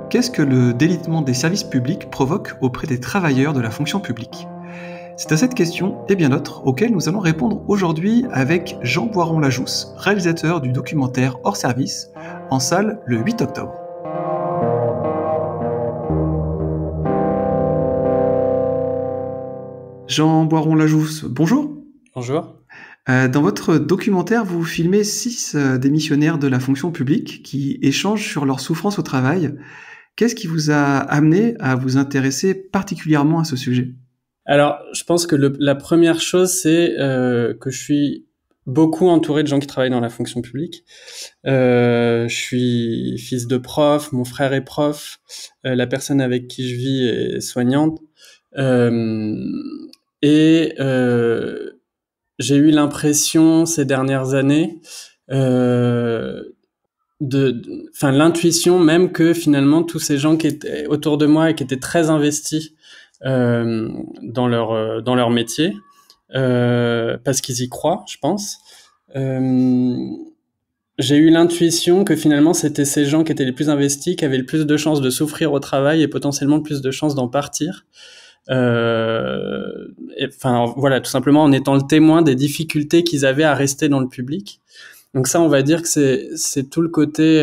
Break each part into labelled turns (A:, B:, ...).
A: Qu'est-ce que le délitement des services publics provoque auprès des travailleurs de la fonction publique? C'est à cette question et bien d'autres auxquelles nous allons répondre aujourd'hui avec Jean Boiron-Lajousse, réalisateur du documentaire Hors Service, en salle le 8 octobre. Jean Boiron-Lajousse, bonjour.
B: Bonjour.
A: Dans votre documentaire, vous filmez 6 démissionnaires de la fonction publique qui échangent sur leur souffrance au travail. Qu'est-ce qui vous a amené à vous intéresser particulièrement à ce sujet?
B: Alors, je pense que la première chose, c'est que je suis beaucoup entouré de gens qui travaillent dans la fonction publique. Je suis fils de prof, mon frère est prof, la personne avec qui je vis est soignante. J'ai eu l'impression ces dernières années, l'intuition même que finalement tous ces gens qui étaient autour de moi et qui étaient très investis dans leur métier, parce qu'ils y croient, je pense. J'ai eu l'intuition que finalement c'était ces gens qui étaient les plus investis, qui avaient le plus de chances de souffrir au travail et potentiellement le plus de chances d'en partir. Voilà, tout simplement en étant le témoin des difficultés qu'ils avaient à rester dans le public. Donc ça, on va dire que c'est tout le côté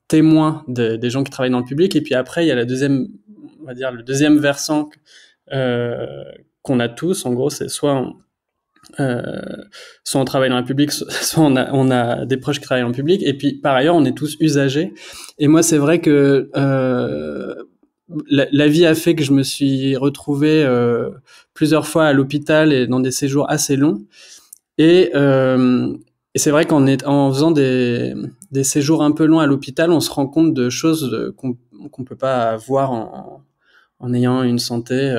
B: témoin des gens qui travaillent dans le public. Et puis après, il y a le deuxième versant qu'on a tous. En gros, c'est soit on travaille dans le public, soit on a des proches qui travaillent dans le public. Et puis par ailleurs, on est tous usagers. Et moi, c'est vrai que la vie a fait que je me suis retrouvé plusieurs fois à l'hôpital et dans des séjours assez longs. Et c'est vrai en faisant des séjours un peu longs à l'hôpital, on se rend compte de choses qu'on peut pas voir en ayant une santé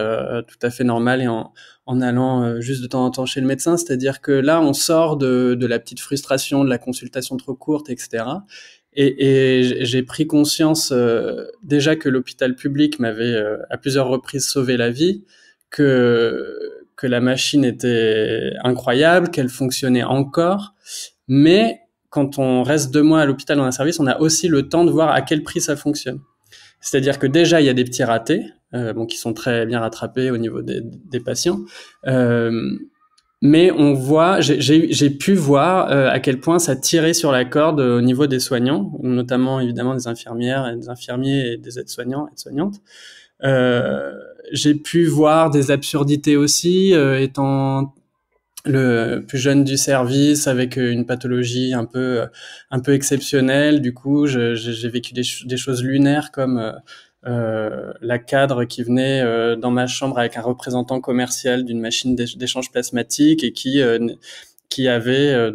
B: tout à fait normale et en allant juste de temps en temps chez le médecin. C'est-à-dire que là, on sort de la petite frustration, de la consultation trop courte, etc. Et j'ai pris conscience déjà que l'hôpital public m'avait à plusieurs reprises sauvé la vie, que la machine était incroyable, qu'elle fonctionnait encore. Mais quand on reste 2 mois à l'hôpital dans un service, on a aussi le temps de voir à quel prix ça fonctionne. C'est-à-dire que déjà, il y a des petits ratés, qui sont très bien rattrapés au niveau des patients. Mais on voit, j'ai pu voir à quel point ça tirait sur la corde au niveau des soignants, notamment évidemment des infirmières et des infirmiers et des aides-soignants, aides-soignantes. J'ai pu voir des absurdités aussi, étant le plus jeune du service avec une pathologie un peu exceptionnelle. Du coup, j'ai vécu des choses lunaires comme la cadre qui venait dans ma chambre avec un représentant commercial d'une machine d'échange plasmatique et qui avait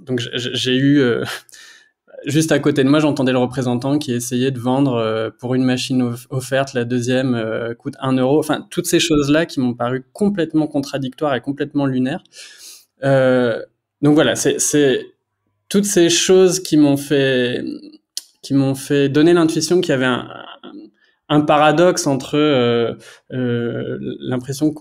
B: donc j'ai eu juste à côté de moi, j'entendais le représentant qui essayait de vendre pour une machine offerte, la deuxième coûte 1 euro. Enfin, toutes ces choses-là qui m'ont paru complètement contradictoires et complètement lunaires. Donc voilà, c'est toutes ces choses qui m'ont fait donner l'intuition qu'il y avait un paradoxe entre l'impression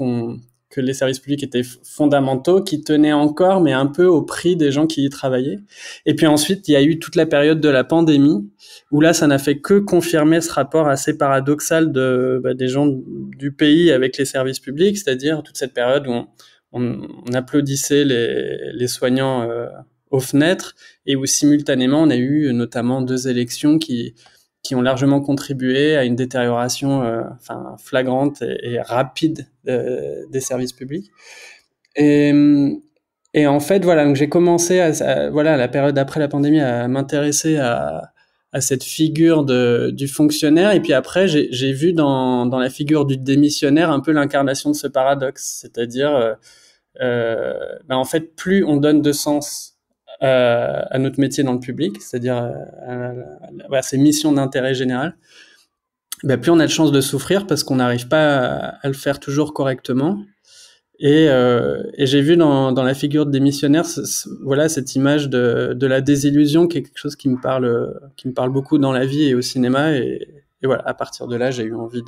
B: que les services publics étaient fondamentaux, qui tenaient encore, mais un peu au prix des gens qui y travaillaient. Et puis ensuite, il y a eu toute la période de la pandémie, où là, ça n'a fait que confirmer ce rapport assez paradoxal des gens du pays avec les services publics, c'est-à-dire toute cette période où on applaudissait les soignants aux fenêtres, et où simultanément, on a eu notamment 2 élections qui ont largement contribué à une détérioration flagrante et rapide des services publics. Et en fait, voilà, donc j'ai commencé à la période après la pandémie à m'intéresser à cette figure du fonctionnaire. Et puis après, j'ai vu dans la figure du démissionnaire un peu l'incarnation de ce paradoxe, c'est-à-dire en fait, plus on donne de sens à notre métier dans le public, c'est-à-dire à ces missions d'intérêt général, plus on a de chances de souffrir parce qu'on n'arrive pas à le faire toujours correctement. Et j'ai vu dans la figure de démissionnaire cette image de la désillusion, qui est quelque chose qui me parle beaucoup dans la vie et au cinéma. Et voilà, à partir de là, j'ai eu envie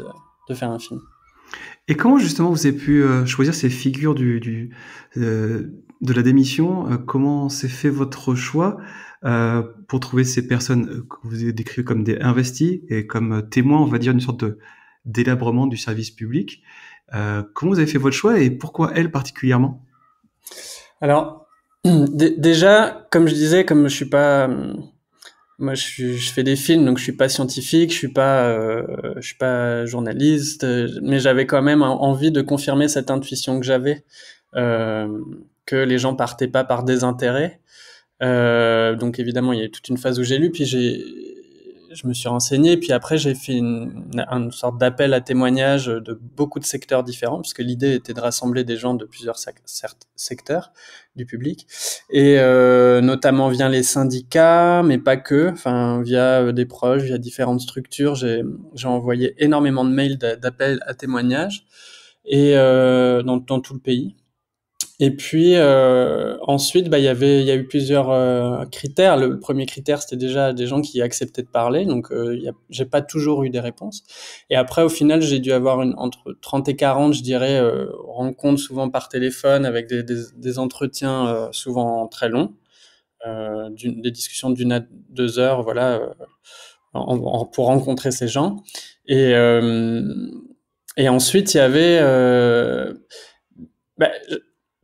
B: de faire un film.
A: Et comment justement vous avez pu choisir ces figures de la démission, comment s'est fait votre choix pour trouver ces personnes que vous décrivez comme des investis et comme témoins, on va dire, d'une sorte de délabrement du service public. Comment vous avez fait votre choix et pourquoi elle particulièrement?
B: Alors, déjà, comme je disais, comme je suis pas, moi, je fais des films, donc je suis pas scientifique, je suis pas journaliste, mais j'avais quand même envie de confirmer cette intuition que j'avais, euh, que les gens partaient pas par désintérêt. Donc évidemment, il y a eu toute une phase où j'ai lu, puis je me suis renseigné, puis après j'ai fait une sorte d'appel à témoignages de beaucoup de secteurs différents, puisque l'idée était de rassembler des gens de plusieurs secteurs du public, et notamment via les syndicats, mais pas que, enfin via des proches, via différentes structures. J'ai envoyé énormément de mails d'appels à témoignages et dans tout le pays. Et puis ensuite, bah, il y a eu plusieurs critères. Le premier critère, c'était déjà des gens qui acceptaient de parler, donc j'ai pas toujours eu des réponses. Et après, au final, j'ai dû avoir entre 30 et 40, je dirais, rencontres souvent par téléphone avec des entretiens souvent très longs, des discussions d'une à 2 heures, voilà, pour rencontrer ces gens. Et et ensuite, il y avait bah,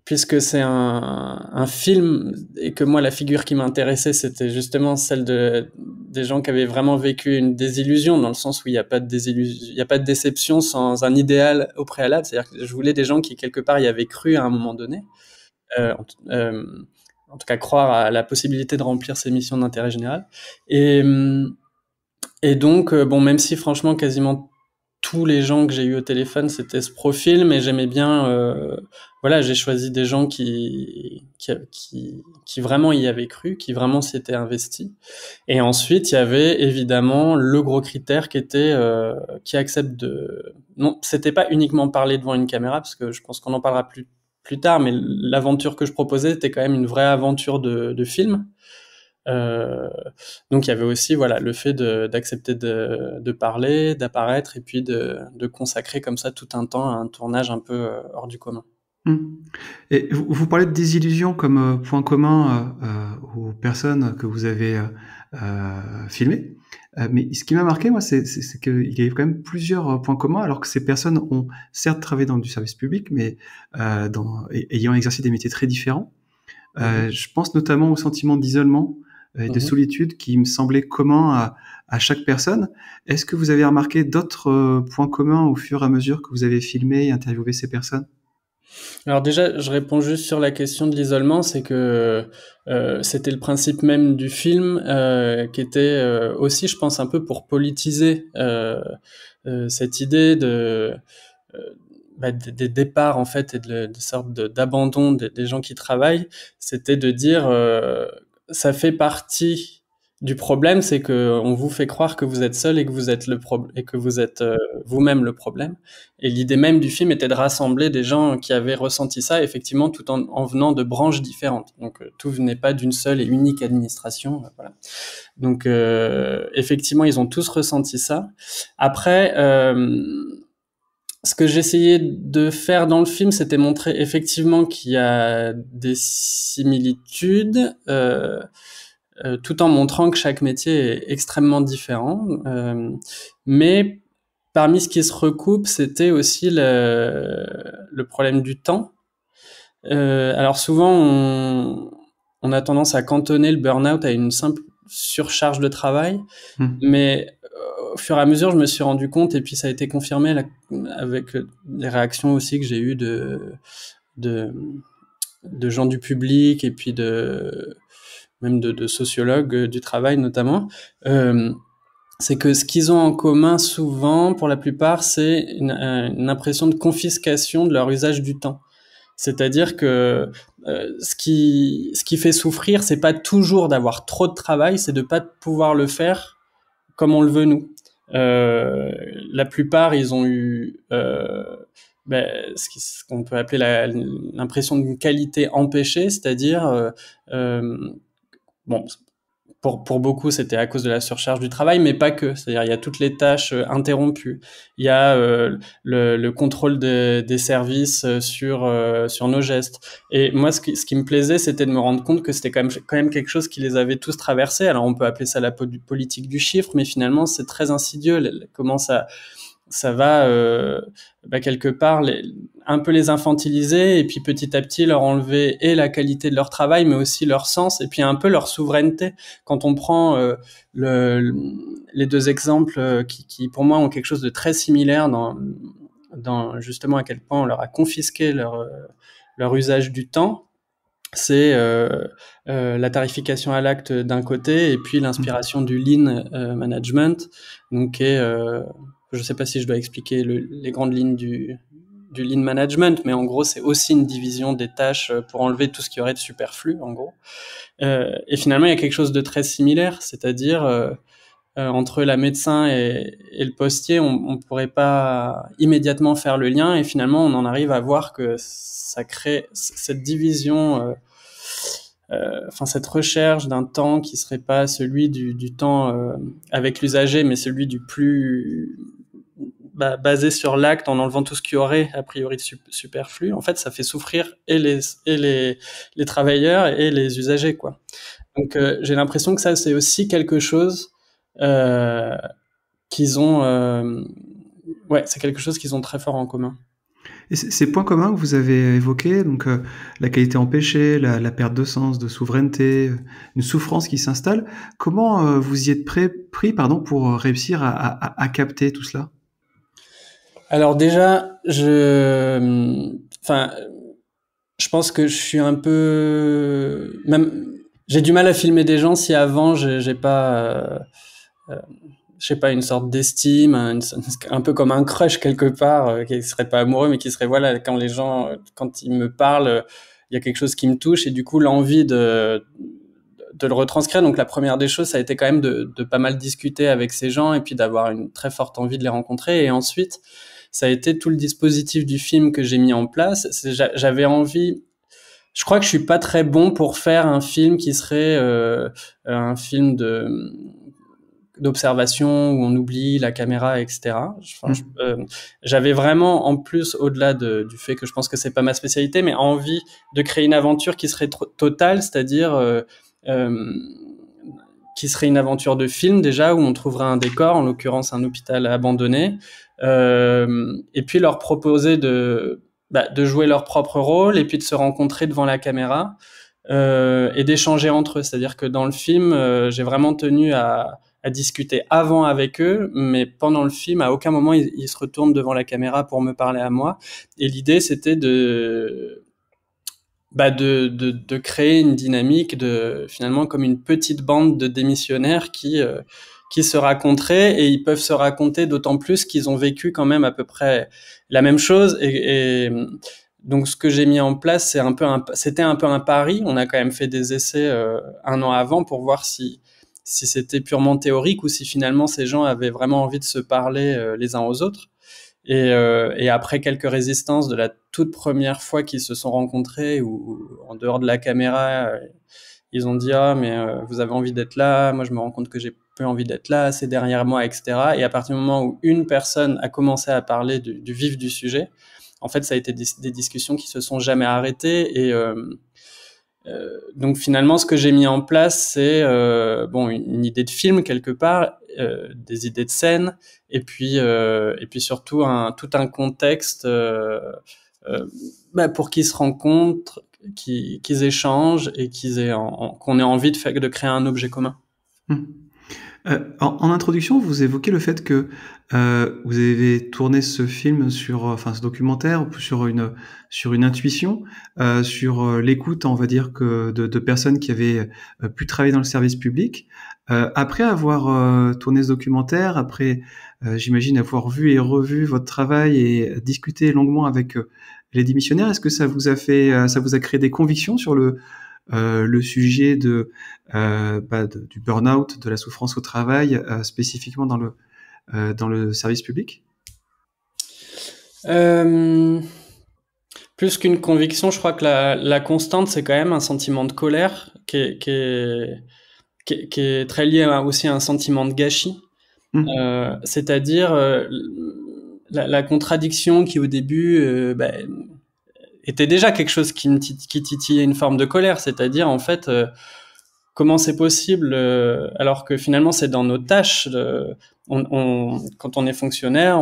B: puisque c'est un film et que moi la figure qui m'intéressait c'était justement celle des gens qui avaient vraiment vécu une désillusion, dans le sens où il n'y a pas de désillusion, il y a pas de déception sans un idéal au préalable. C'est-à-dire que je voulais des gens qui quelque part y avaient cru à un moment donné, euh, en, euh, en tout cas croire à la possibilité de remplir ces missions d'intérêt général. Et, et donc bon, même si franchement quasiment tous les gens que j'ai eu au téléphone, c'était ce profil, mais j'aimais bien, voilà, j'ai choisi des gens qui vraiment y avaient cru, qui vraiment s'y étaient investis. Et ensuite, il y avait évidemment le gros critère qui était, qui accepte non, c'était pas uniquement parler devant une caméra, parce que je pense qu'on en parlera plus tard, mais l'aventure que je proposais était quand même une vraie aventure de film. Euh, donc il y avait aussi voilà le fait d'accepter de parler, d'apparaître et puis de consacrer comme ça tout un temps à un tournage un peu hors du commun.
A: Hmm. Et vous parlez de désillusion comme point commun aux personnes que vous avez filmées. Mais ce qui m'a marqué, moi, c'est qu'il y a quand même plusieurs points communs, alors que ces personnes ont certes travaillé dans du service public, mais ayant exercé des métiers très différents. Je pense notamment au sentiment d'isolement et de solitude qui me semblait commun à chaque personne. Est-ce que vous avez remarqué d'autres points communs au fur et à mesure que vous avez filmé et interviewé ces personnes?
B: Alors déjà, je réponds juste sur la question de l'isolement, c'est que c'était le principe même du film, qui était aussi, je pense, un peu pour politiser cette idée euh, des départs en fait et de sorte d'abandon des gens qui travaillent. C'était de dire ça fait partie du problème, c'est que on vous fait croire que vous êtes seul et que vous êtes et que vous êtes vous-même le problème. Et l'idée même du film était de rassembler des gens qui avaient ressenti ça, effectivement, tout en venant de branches différentes. Donc tout venait pas d'une seule et unique administration. Voilà. Donc effectivement, ils ont tous ressenti ça. Après, ce que j'essayais de faire dans le film, c'était montrer effectivement qu'il y a des similitudes, tout en montrant que chaque métier est extrêmement différent. Mais parmi ce qui se recoupe, c'était aussi le problème du temps. Alors souvent, on a tendance à cantonner le burn-out à une simple surcharge de travail, mais au fur et à mesure, je me suis rendu compte, et puis ça a été confirmé avec les réactions aussi que j'ai eues de, de gens du public et puis même de sociologues du travail notamment. C'est que ce qu'ils ont en commun souvent, pour la plupart, c'est une impression de confiscation de leur usage du temps. C'est-à-dire que ce qui fait souffrir, c'est pas toujours d'avoir trop de travail, c'est de pas pouvoir le faire comme on le veut nous. La plupart, ils ont eu ce qu'on peut appeler l'impression d'une qualité empêchée, c'est-à-dire bon, pour beaucoup, c'était à cause de la surcharge du travail, mais pas que. C'est-à-dire, il y a toutes les tâches interrompues. Il y a le contrôle des services sur nos gestes. Et moi, ce qui me plaisait, c'était de me rendre compte que c'était quand même quelque chose qui les avait tous traversés. Alors, on peut appeler ça la politique du chiffre, mais finalement, c'est très insidieux. Comment ça va quelque part un peu les infantiliser et puis petit à petit leur enlever et la qualité de leur travail mais aussi leur sens et puis un peu leur souveraineté. Quand on prend les deux exemples qui pour moi ont quelque chose de très similaire dans justement à quel point on leur a confisqué leur usage du temps, c'est la tarification à l'acte d'un côté et puis l'inspiration du lean management, donc je ne sais pas si je dois expliquer les grandes lignes du lean management, mais en gros, c'est aussi une division des tâches pour enlever tout ce qui aurait de superflu, en gros. Et finalement, il y a quelque chose de très similaire, c'est-à-dire entre la médecin et le postier, on ne pourrait pas immédiatement faire le lien, et finalement, on en arrive à voir que ça crée cette division, cette recherche d'un temps qui serait pas celui du temps avec l'usager, mais celui du plus basé sur l'acte, en enlevant tout ce qui aurait a priori de superflu. En fait, ça fait souffrir et les travailleurs et les usagers, quoi. Donc, j'ai l'impression que ça, c'est aussi quelque chose qu'ils ont. C'est quelque chose qu'ils ont très fort en commun.
A: Et ces points communs que vous avez évoqués, donc la qualité empêchée, la perte de sens, de souveraineté, une souffrance qui s'installe, comment vous y êtes pris pour réussir à capter tout cela?
B: Alors déjà, je pense que je suis un peu, même, j'ai du mal à filmer des gens si avant j'ai pas, je sais pas, une sorte d'estime, un peu comme un crush quelque part, qui serait pas amoureux, mais qui serait, voilà, quand les gens, quand ils me parlent, il y a quelque chose qui me touche et du coup l'envie de le retranscrire. Donc la première des choses, ça a été quand même de pas mal discuter avec ces gens et puis d'avoir une très forte envie de les rencontrer. Et ensuite, ça a été tout le dispositif du film que j'ai mis en place. J'avais envie. Je crois que je suis pas très bon pour faire un film qui serait un film d'observation où on oublie la caméra, etc. J'avais vraiment, en plus, au-delà du fait que je pense que c'est pas ma spécialité, mais envie de créer une aventure qui serait totale, c'est-à-dire qui serait une aventure de film déjà, où on trouverait un décor, en l'occurrence un hôpital abandonné, et puis leur proposer de jouer leur propre rôle et puis de se rencontrer devant la caméra et d'échanger entre eux. C'est-à-dire que dans le film, j'ai vraiment tenu à discuter avant avec eux, mais pendant le film, à aucun moment ils se retournent devant la caméra pour me parler à moi. Et l'idée, c'était de créer une dynamique finalement comme une petite bande de démissionnaires qui se raconteraient, et ils peuvent se raconter d'autant plus qu'ils ont vécu quand même à peu près la même chose. Et donc ce que j'ai mis en place, c'était un peu un pari. On a quand même fait des essais un an avant pour voir si c'était purement théorique ou si finalement ces gens avaient vraiment envie de se parler les uns aux autres. Et après quelques résistances de la toute première fois qu'ils se sont rencontrés, ou en dehors de la caméra, ils ont dit mais vous avez envie d'être là, moi je me rends compte que j'ai peu envie d'être là, c'est derrière moi, etc. Et à partir du moment où une personne a commencé à parler du vif du sujet, en fait ça a été des discussions qui se sont jamais arrêtées. Et donc finalement, ce que j'ai mis en place, c'est une idée de film quelque part, des idées de scène, et puis surtout tout un contexte pour qu'ils se rencontrent, qu'ils échangent et qu'on ait envie de créer un objet commun.
A: En introduction, vous évoquez le fait que vous avez tourné ce film ce documentaire sur une intuition, sur l'écoute, on va dire, de personnes qui avaient pu travailler dans le service public. Après avoir tourné ce documentaire, après j'imagine avoir vu et revu votre travail et discuté longuement avec les démissionnaires, est-ce que ça vous a créé des convictions sur le sujet du burn-out, de la souffrance au travail, spécifiquement dans le service public?
B: Plus qu'une conviction, je crois que la constante, c'est quand même un sentiment de colère qui est qui est très lié aussi à un sentiment de gâchis. C'est-à-dire la contradiction qui au début était déjà quelque chose qui titillait une forme de colère, c'est-à-dire en fait comment c'est possible alors que finalement c'est dans nos tâches, quand on est fonctionnaire,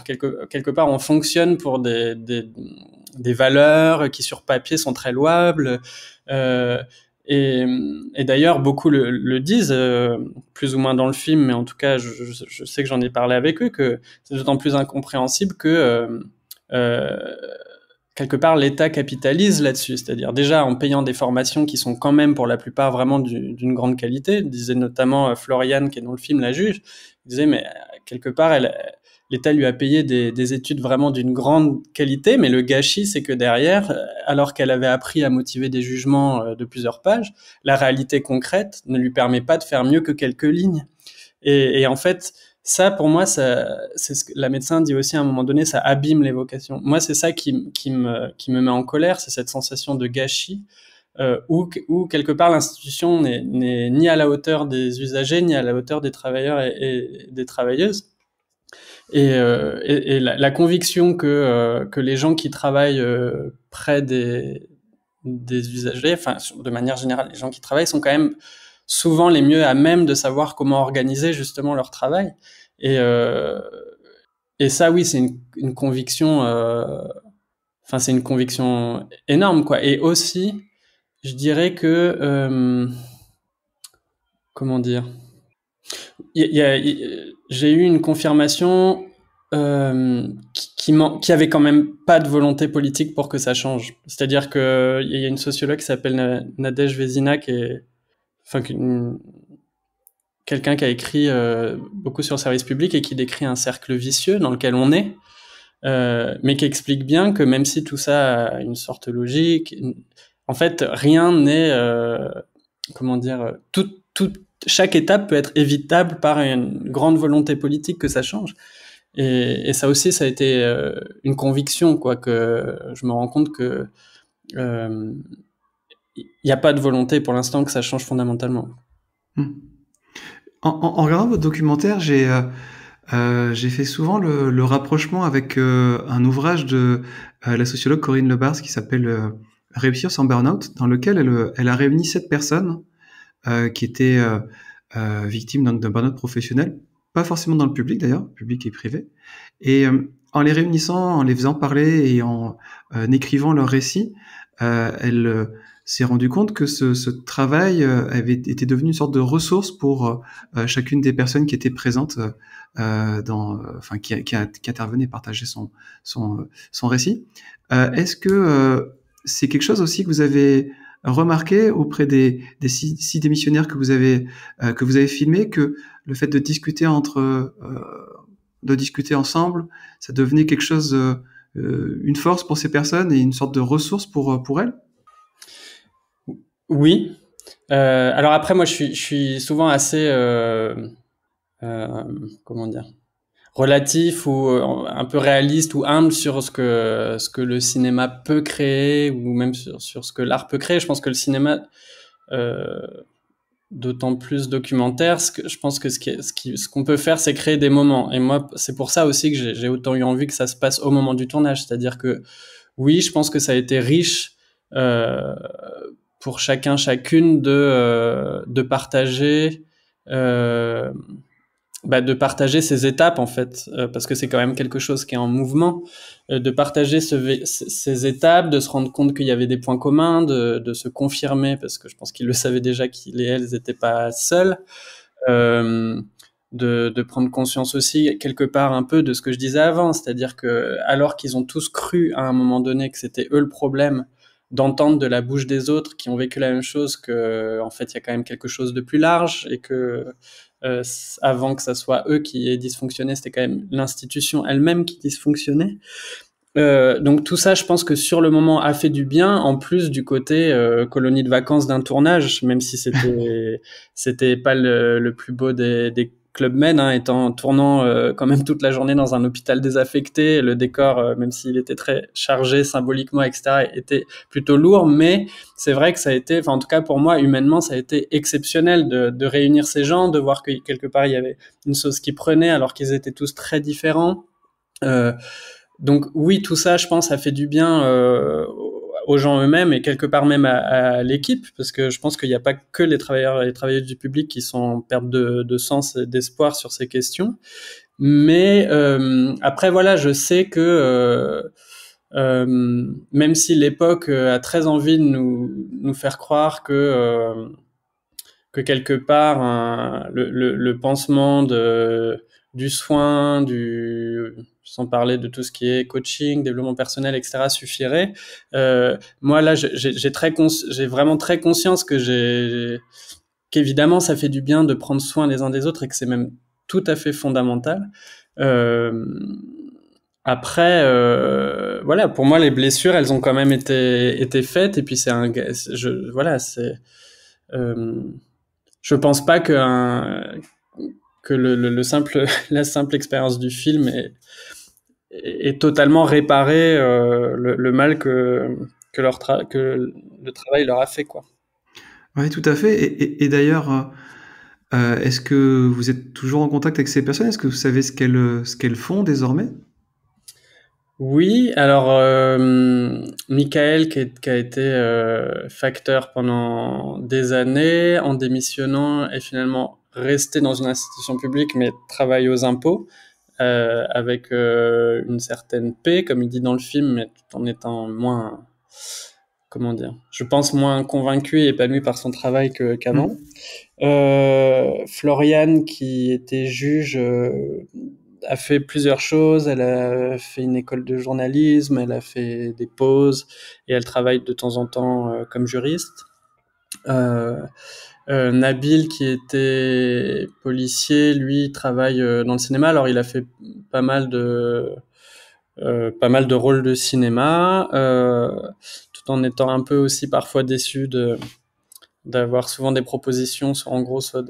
B: quelque part on fonctionne pour des valeurs qui sur papier sont très louables. Et d'ailleurs, beaucoup le disent, plus ou moins dans le film, mais en tout cas, je sais que j'en ai parlé avec eux, que c'est d'autant plus incompréhensible que quelque part l'État capitalise là-dessus, c'est-à-dire déjà en payant des formations qui sont quand même pour la plupart vraiment d'une grande qualité. Disait notamment Floriane, qui est dans le film, la juge, disait mais quelque part l'État lui a payé des études vraiment d'une grande qualité, mais le gâchis, c'est que derrière, alors qu'elle avait appris à motiver des jugements de plusieurs pages, la réalité concrète ne lui permet pas de faire mieux que quelques lignes. Et en fait, ça, pour moi, c'est ce que la médecin dit aussi à un moment donné, ça abîme les vocations. Moi, c'est ça qui me met en colère, c'est cette sensation de gâchis, où quelque part l'institution n'est ni à la hauteur des usagers, ni à la hauteur des travailleurs et des travailleuses. Et la conviction que les gens qui travaillent près des usagers, enfin de manière générale, les gens qui travaillent sont quand même souvent les mieux à même de savoir comment organiser justement leur travail. Et ça, oui, c'est une conviction. Enfin, c'est une conviction énorme, quoi. Et aussi, je dirais que comment dire. J'ai eu une confirmation qui avait quand même pas de volonté politique pour que ça change. C'est-à-dire que il y a une sociologue qui s'appelle Nadège Vézina, quelqu'un qui a écrit beaucoup sur le service public et qui décrit un cercle vicieux dans lequel on est, mais qui explique bien que même si tout ça a une sorte de logique, en fait, rien n'est comment dire, chaque étape peut être évitable par une grande volonté politique que ça change. Et ça aussi, ça a été une conviction, quoi, que je me rends compte que il n'y a pas de volonté pour l'instant que ça change fondamentalement.
A: En regardant votre documentaire, j'ai fait souvent le rapprochement avec un ouvrage de la sociologue Corinne Lebars qui s'appelle Réussir sans burn-out, dans lequel elle a réuni 7 personnes qui étaient victimes d'un burn-out professionnel, pas forcément dans le public d'ailleurs, public et privé. Et en les réunissant, en les faisant parler et en écrivant leurs récits, elle s'est rendu compte que ce travail avait été devenu une sorte de ressource pour chacune des personnes qui étaient présentes, qui intervenait, partageait son récit. Est-ce que c'est quelque chose aussi que vous avez remarqué auprès des 6 démissionnaires que vous avez filmés, que le fait de discuter de discuter ensemble, ça devenait quelque chose, une force pour ces personnes et une sorte de ressource pour elles?
B: Oui. Alors après, moi, je suis souvent assez, comment dire, relatif ou un peu réaliste ou humble sur ce que le cinéma peut créer, ou même sur ce que l'art peut créer. Je pense que le cinéma, d'autant plus documentaire, je pense que ce qu'on peut faire, c'est créer des moments. Et moi, c'est pour ça aussi que j'ai autant eu envie que ça se passe au moment du tournage. C'est-à-dire que oui, je pense que ça a été riche pour chacune de partager de partager ces étapes, en fait, parce que c'est quand même quelque chose qui est en mouvement, de partager ces étapes, de se rendre compte qu'il y avait des points communs, de se confirmer, parce que je pense qu'ils le savaient déjà qu'ils et elles n'étaient pas seuls, de prendre conscience aussi quelque part un peu de ce que je disais avant, c'est-à-dire que alors qu'ils ont tous cru à un moment donné que c'était eux le problème, d'entendre de la bouche des autres qui ont vécu la même chose, que en fait il y a quand même quelque chose de plus large, et que avant que ça soit eux qui aient dysfonctionné, c'était quand même l'institution elle-même qui dysfonctionnait. Donc tout ça, je pense que sur le moment a fait du bien, en plus du côté colonie de vacances d'un tournage, même si c'était pas le plus beau des Club Med, hein, étant tournant quand même toute la journée dans un hôpital désaffecté. Le décor, même s'il était très chargé symboliquement, etc., était plutôt lourd. Mais c'est vrai que ça a été, enfin en tout cas pour moi, humainement, ça a été exceptionnel de réunir ces gens, de voir que quelque part il y avait une sauce qui prenait alors qu'ils étaient tous très différents. Donc oui, tout ça, je pense, ça fait du bien aux gens eux-mêmes et quelque part même à l'équipe, parce que je pense qu'il n'y a pas que les travailleurs et les travailleuses du public qui sont en perte de sens et d'espoir sur ces questions. Mais après, voilà, je sais que même si l'époque a très envie de nous faire croire que quelque part le pansement du soin, sans parler de tout ce qui est coaching, développement personnel, etc., suffirait. Moi là, j'ai vraiment très conscience qu'évidemment ça fait du bien de prendre soin les uns des autres et que c'est même tout à fait fondamental. Après, voilà, pour moi les blessures, elles ont quand même été faites et puis je pense pas que la simple expérience du film est totalement réparé le mal que le travail leur a fait, quoi.
A: Oui, tout à fait. Et d'ailleurs, est-ce que vous êtes toujours en contact avec ces personnes? Est-ce que vous savez ce qu'elles font désormais?
B: Oui, alors Michael qui a été facteur pendant des années, en démissionnant, est finalement resté dans une institution publique, mais travaille aux impôts avec une certaine paix, comme il dit dans le film, mais tout en étant moins, comment dire, je pense moins convaincu et épanoui par son travail qu'avant. Floriane, qui était juge, a fait plusieurs choses. Elle a fait une école de journalisme, elle a fait des pauses et elle travaille de temps en temps comme juriste. Nabil, qui était policier, lui travaille dans le cinéma. Alors il a fait pas mal de rôles de cinéma, tout en étant un peu aussi parfois déçu d'avoir souvent des propositions, en gros, soit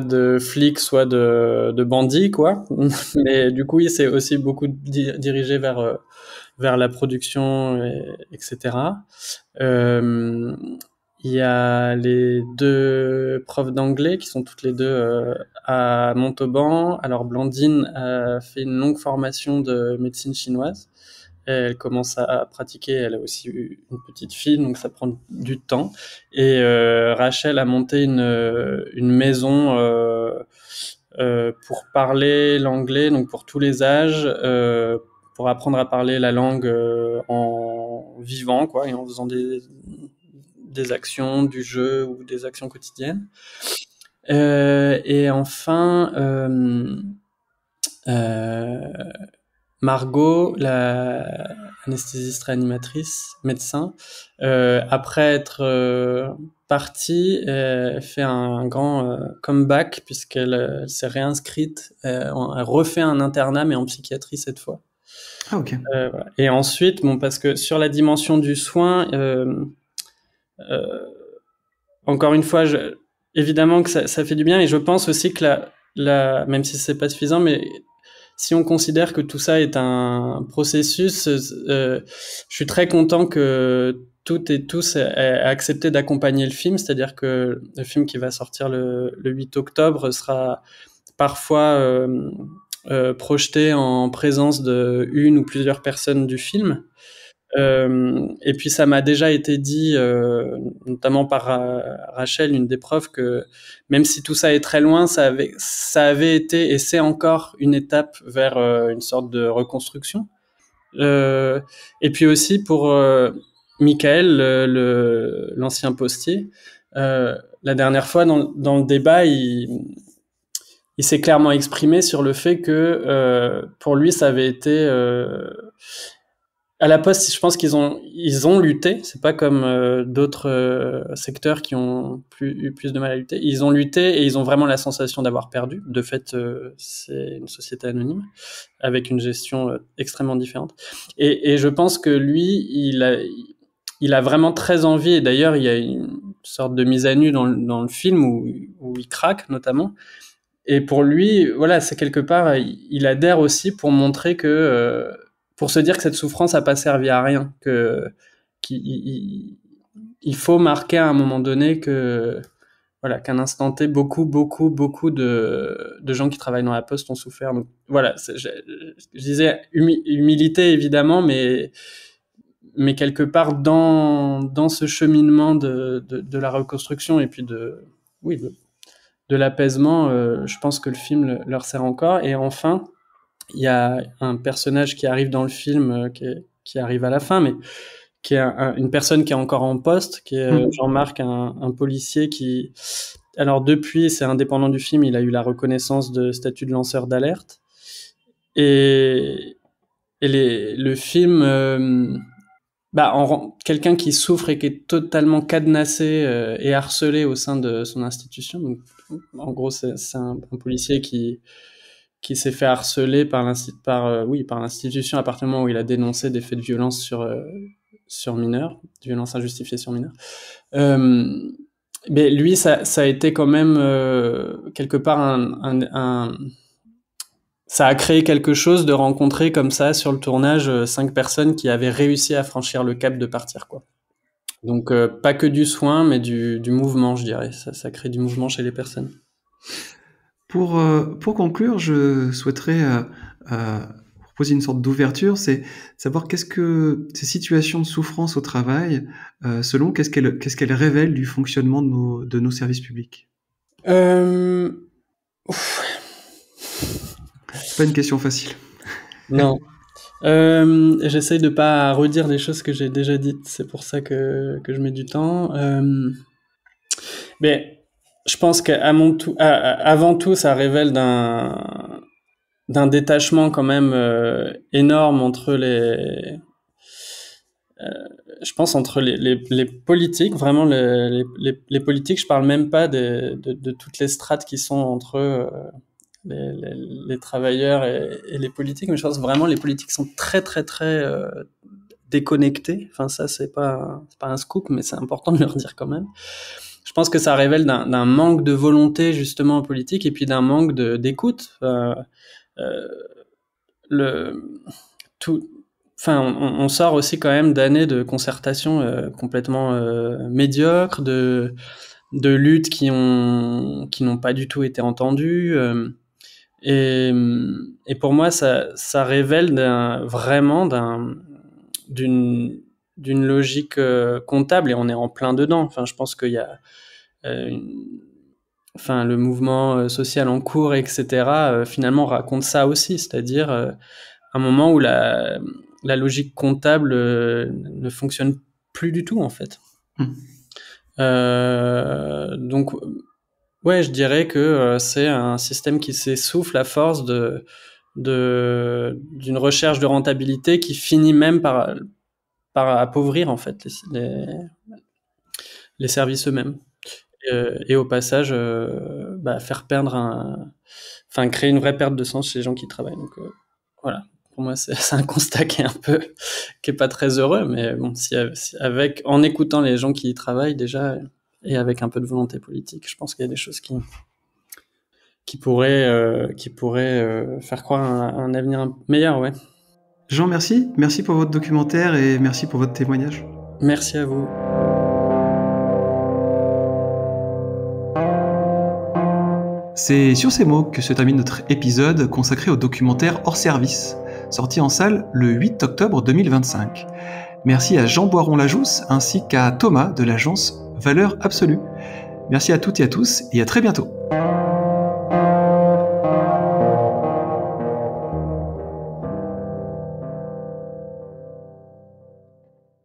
B: de flics, soit de bandits, quoi. Mais du coup, il s'est aussi beaucoup dirigé vers la production, etc. Il y a les deux profs d'anglais qui sont toutes les deux à Montauban. Alors Blandine a fait une longue formation de médecine chinoise. Elle commence à pratiquer, elle a aussi eu une petite fille, donc ça prend du temps. Et Rachel a monté une maison pour parler l'anglais, donc pour tous les âges, pour apprendre à parler la langue en vivant, quoi, et en faisant des actions, du jeu ou des actions quotidiennes. Et enfin, Margot, la anesthésiste réanimatrice, médecin, après être partie, fait un grand comeback puisqu'elle s'est réinscrite, elle refait un internat mais en psychiatrie cette fois.
A: Ah, ok.
B: Voilà. Et ensuite, bon, parce que sur la dimension du soin, encore une fois, évidemment que ça fait du bien, et je pense aussi que même si c'est pas suffisant, mais si on considère que tout ça est un processus, je suis très content que toutes et tous aient accepté d'accompagner le film, c'est-à-dire que le film qui va sortir le 8 octobre sera parfois projeté en présence de une ou plusieurs personnes du film. Et puis ça m'a déjà été dit, notamment par Rachel, une des profs, que même si tout ça est très loin, ça avait été et c'est encore une étape vers une sorte de reconstruction. Et puis aussi pour Michael, l'ancien postier, la dernière fois dans le débat, il s'est clairement exprimé sur le fait que pour lui ça avait été à la Poste, je pense qu'ils ont lutté. C'est pas comme d'autres secteurs qui ont eu plus de mal à lutter. Ils ont lutté et ils ont vraiment la sensation d'avoir perdu. De fait, c'est une société anonyme avec une gestion extrêmement différente. Et je pense que lui, il a vraiment très envie. Et d'ailleurs, il y a une sorte de mise à nu dans le film où il craque notamment. Et pour lui, voilà, c'est quelque part, il adhère aussi pour montrer que, pour se dire que cette souffrance n'a pas servi à rien, qu'il faut marquer à un moment donné que, voilà, qu'à un instant T, beaucoup de gens qui travaillent dans la Poste ont souffert. Donc voilà, je disais humilité évidemment, mais quelque part dans ce cheminement de la reconstruction et puis de l'apaisement, je pense que le film leur sert encore. Et enfin, il y a un personnage qui arrive dans le film, qui arrive à la fin, mais qui est une personne qui est encore en poste, qui est Jean-Marc, un policier qui... Alors depuis, c'est indépendant du film, il a eu la reconnaissance de statut de lanceur d'alerte. Et le film... quelqu'un qui souffre et qui est totalement cadenassé et harcelé au sein de son institution. Donc, en gros, c'est un policier qui s'est fait harceler par l'institution à partir du moment où il a dénoncé des faits de violence sur mineurs, de violence injustifiée sur mineurs. Mais lui, ça a été quand même quelque part ça a créé quelque chose de rencontrer comme ça sur le tournage 5 personnes qui avaient réussi à franchir le cap de partir, quoi. Donc pas que du soin, mais du mouvement, je dirais. Ça crée du mouvement chez les personnes.
A: Pour conclure, je souhaiterais proposer une sorte d'ouverture, c'est savoir qu'est-ce que ces situations de souffrance au travail, selon qu'est-ce qu'elles révèlent du fonctionnement de nos services publics. C'est pas une question facile.
B: Non. J'essaye de pas redire des choses que j'ai déjà dites, c'est pour ça que je mets du temps. Mais je pense qu'avant tout, ça révèle d'un détachement quand même énorme entre je pense entre les politiques, vraiment les politiques. Je parle même pas de toutes les strates qui sont entre les travailleurs et les politiques, mais je pense vraiment les politiques sont très déconnectés. Enfin, ça c'est pas un scoop, mais c'est important de le redire quand même. Je pense que ça révèle d'un manque de volonté justement en politique et puis d'un manque d'écoute. On sort aussi quand même d'années de concertation complètement médiocres, de luttes qui n'ont pas du tout été entendues. Et pour moi, ça révèle vraiment d'une logique comptable, et on est en plein dedans. Enfin, je pense qu'il y a le mouvement social en cours, etc., finalement raconte ça aussi, c'est-à-dire un moment où la logique comptable ne fonctionne plus du tout, en fait. Donc, ouais, je dirais que c'est un système qui s'essouffle à force d'une recherche de rentabilité qui finit même par appauvrir, en fait, les services eux-mêmes. Et au passage, faire créer une vraie perte de sens chez les gens qui travaillent. Donc, voilà. Pour moi, c'est un constat qui est pas très heureux, mais bon, en écoutant les gens qui y travaillent déjà, et avec un peu de volonté politique, je pense qu'il y a des choses qui pourraient faire croire un avenir meilleur, ouais.
A: Jean, merci. Merci pour votre documentaire et merci pour votre témoignage.
B: Merci à vous.
A: C'est sur ces mots que se termine notre épisode consacré au documentaire Hors Service, sorti en salle le 8 octobre 2025. Merci à Jean Boiron-Lajousse ainsi qu'à Thomas de l'agence Valeurs Absolues. Merci à toutes et à tous et à très bientôt.